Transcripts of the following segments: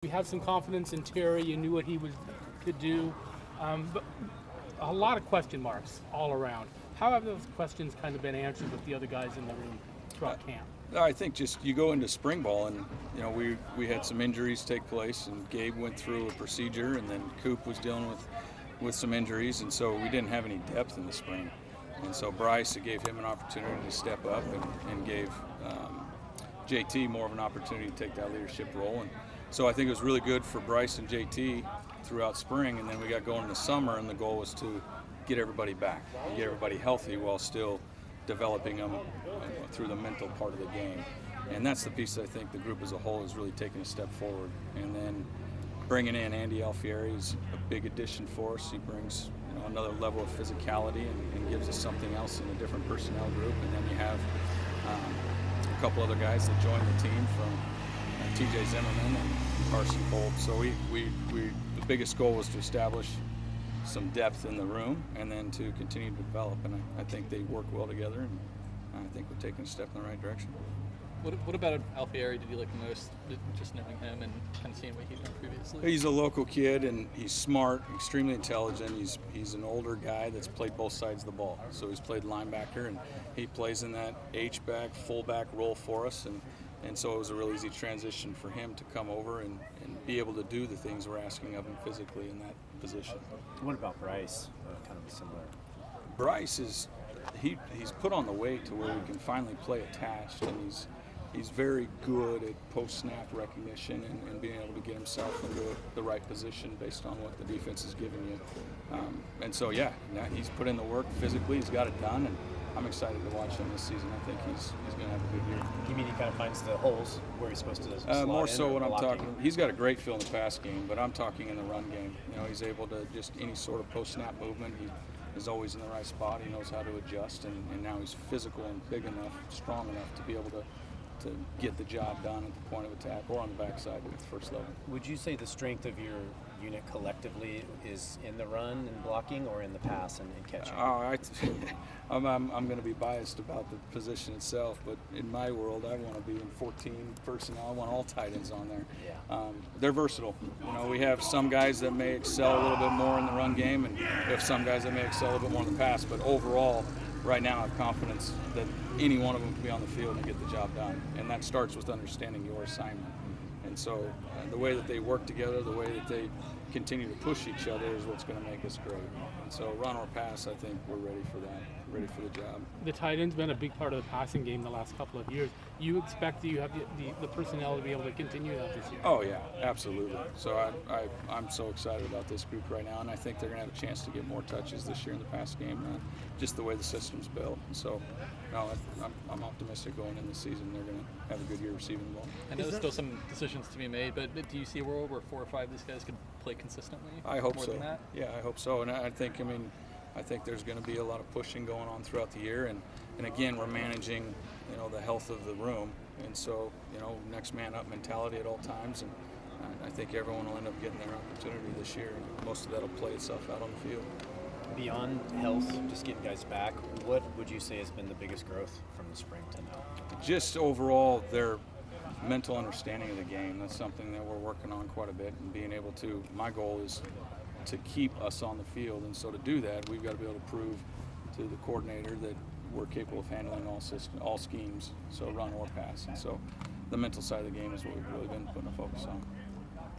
You had some confidence in Terry. You knew what he could do, but a lot of question marks all around. How have those questions kind of been answered with the other guys in the room throughout camp? I think just you go into spring ball, and we had some injuries take place, and Gabe went through a procedure, and then Coop was dealing with some injuries, and so we didn't have any depth in the spring. And so Bryce, it gave him an opportunity to step up and gave JT more of an opportunity to take that leadership role. And so I think it was really good for Bryce and JT throughout spring, and then we got going in the summer, and the goal was to get everybody back, get everybody healthy while still developing them through the mental part of the game. And that's the piece I think the group as a whole has really taken a step forward. And then bringing in Andy Alfieri is a big addition for us. He brings another level of physicality and gives us something else in a different personnel group. And then you have a couple other guys that joined the team from TJ Zimmerman and Carson Kolb. So the biggest goal was to establish some depth in the room and then to continue to develop. And I think they work well together, and I think we're taking a step in the right direction. What about Alfieri did you like the most, just knowing him and kind of seeing what he'd done previously? He's a local kid, and he's smart, extremely intelligent. He's an older guy that's played both sides of the ball. So he's played linebacker, and he plays in that H-back, fullback role for us. And so it was a really easy transition for him to come over and be able to do the things we're asking of him physically in that position. What about Bryce? Kind of similar. Bryce he's put on the weight to where he can finally play attached, and he's very good at post-snap recognition and being able to get himself into the right position based on what the defense is giving you. And so, he's put in the work physically. He's got it done, and I'm excited to watch him this season. I think he's going to have a good year. You mean he kind of finds the holes where he's supposed to slot more in, so or what I'm blocking? talking. He's got a great feel in the pass game, but I'm talking in the run game. He's able to just any sort of post-snap movement. He is always in the right spot. He knows how to adjust, and now he's physical and big enough, strong enough to be able to get the job done at the point of attack or on the backside at the first level. Would you say the strength of your unit collectively is in the run and blocking, or in the pass and catching? I'm going to be biased about the position itself, but in my world, I want to be in 14 personnel. I want all tight ends on there. Yeah. They're versatile. We have some guys that may excel a little bit more in the run game, and we have some guys that may excel a little bit more in the pass. But overall, right now, I have confidence that any one of them can be on the field and get the job done. And that starts with understanding your assignment. And so the way that they work together, the way that they continue to push each other is what's going to make us great. And so run or pass, I think we're ready for that, ready for the job. The tight end's been a big part of the passing game the last couple of years. You expect that you have the personnel to be able to continue that this year? Oh, yeah, absolutely. So I'm so excited about this group right now, and I think they're going to have a chance to get more touches this year in the pass game, just the way the system's built. And so, no, I'm optimistic going into the season. They're going to have a good year receiving the ball. I know there's still some decisions to be made, but do you see a world where 4 or 5 of these guys could play consistently? I hope more so. Than that? Yeah, I hope so. And I think there's going to be a lot of pushing going on throughout the year, and again, we're managing, the health of the room, and so, next man up mentality at all times, and I think everyone will end up getting their opportunity this year, and most of that will play itself out on the field. Beyond health, just getting guys back, what would you say has been the biggest growth from the spring to now? Just overall, their mental understanding of the game. That's something that we're working on quite a bit, and being able to, my goal is to keep us on the field, and so to do that, we've got to be able to prove to the coordinator that we're capable of handling all schemes, so run or pass. And so the mental side of the game is what we've really been putting a focus on.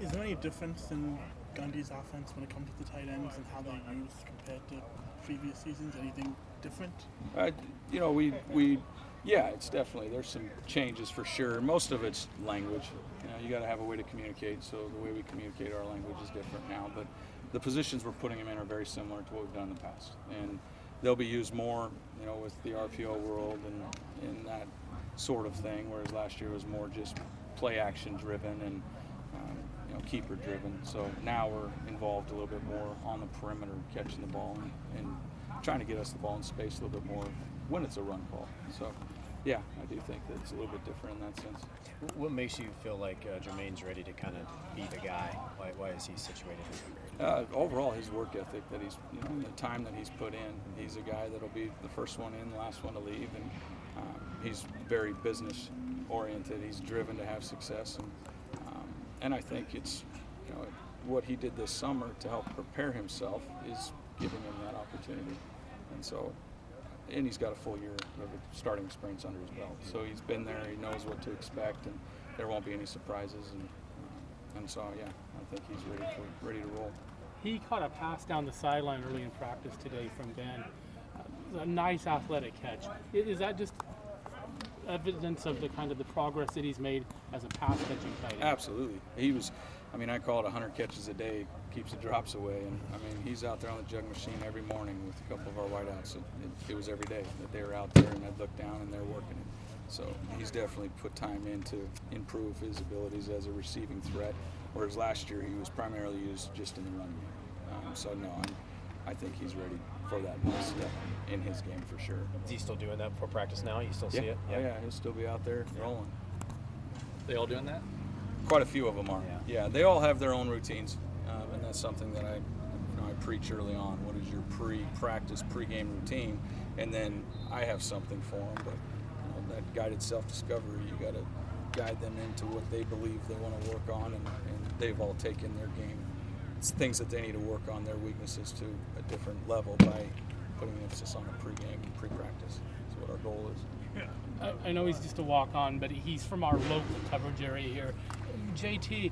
Is there any difference in Gundy's offense when it comes to the tight ends and how they're used compared to previous seasons? Anything different? It's definitely, there's some changes for sure. Most of it's language. You got to have a way to communicate, so the way we communicate our language is different now. But the positions we're putting them in are very similar to what we've done in the past. And they'll be used more, with the RPO world and that sort of thing, whereas last year was more just play action driven and keeper driven. So now we're involved a little bit more on the perimeter, catching the ball and trying to get us the ball in space a little bit more when it's a run call. So yeah, I do think that it's a little bit different in that sense. What makes you feel like Jermaine's ready to kind of be the guy? Why is he situated? Overall, his work ethic that he's, the time that he's put in. He's a guy that'll be the first one in, the last one to leave, and he's very business oriented. He's driven to have success, And I think it's, what he did this summer to help prepare himself is giving him that opportunity. And he's got a full year of starting experience under his belt. So he's been there, he knows what to expect, and there won't be any surprises. And so, yeah, I think he's ready to roll. He caught a pass down the sideline early in practice today from Ben. A nice athletic catch. Is that just evidence of the progress that he's made as a pass catching tight end? Absolutely. I call it 100 catches a day, keeps the drops away. And he's out there on the jug machine every morning with a couple of our wideouts. It was every day that they were out there, and I'd look down and they're working it. So he's definitely put time in to improve his abilities as a receiving threat, whereas last year he was primarily used just in the run game. I think he's ready for that next step in his game for sure. Is he still doing that before practice now? You still see it? Yeah, he'll still be out there rolling. They all doing that? Quite a few of them are. Yeah. They all have their own routines, and that's something that I preach early on. What is your pre-practice, pre-game routine? And then I have something for them, but that guided self-discovery, you got to guide them into what they believe they want to work on, and they've all taken their game. It's things that they need to work on, their weaknesses to a different level by putting emphasis on a pre-game and pre-practice. That's what our goal is. I know he's just a walk-on, but he's from our local coverage area here. JT,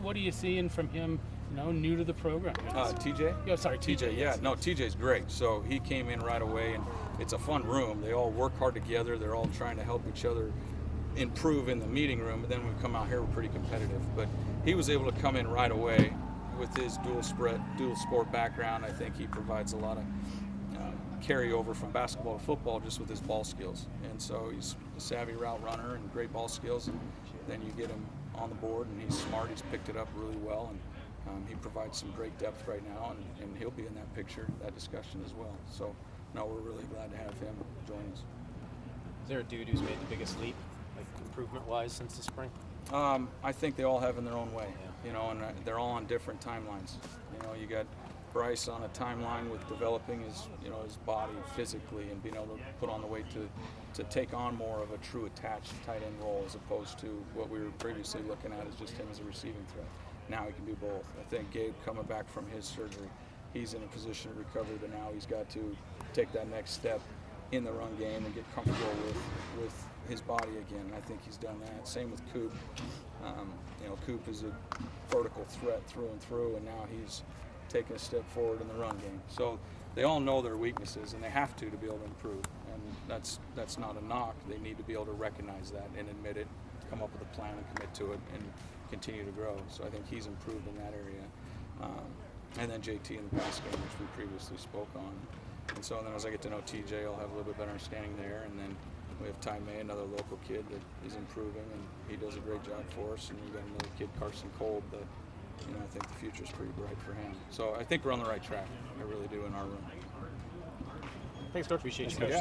what are you seeing from him, new to the program? TJ? Yeah, sorry, TJ. Yeah, no, TJ's great. So he came in right away, and it's a fun room. They all work hard together. They're all trying to help each other improve in the meeting room, and then when we come out here, we're pretty competitive. But he was able to come in right away with his dual sport background. I think he provides a lot of carryover from basketball to football just with his ball skills. And so he's a savvy route runner and great ball skills. And then you get him on the board, and he's smart. He's picked it up really well, and he provides some great depth right now, and he'll be in that picture, that discussion as well. So, no, we're really glad to have him join us. Is there a dude who's made the biggest leap, improvement-wise, since the spring? I think they all have in their own way, and they're all on different timelines. You got Bryce on a timeline with developing his body physically and being able to put on the weight to take on more of a true attached tight end role as opposed to what we were previously looking at as just him as a receiving threat. Now he can do both. I think Gabe coming back from his surgery, he's in a position of recovery, but now he's got to take that next step in the run game and get comfortable with his body again. I think he's done that. Same with Coop. Coop is a vertical threat through and through, and now he's taking a step forward in the run game. So they all know their weaknesses, and they have to be able to improve. And that's not a knock. They need to be able to recognize that and admit it, come up with a plan and commit to it, and continue to grow. So I think he's improved in that area. And then JT in the pass game, which we previously spoke on. And so then as I get to know TJ, I'll have a little bit better understanding there. And then we have Ty May, another local kid that is improving, and he does a great job for us. And we got another kid, Carson Kolb, that I think the future's pretty bright for him. So I think we're on the right track. I really do in our room. Thanks, Coach. Appreciate you, Coach.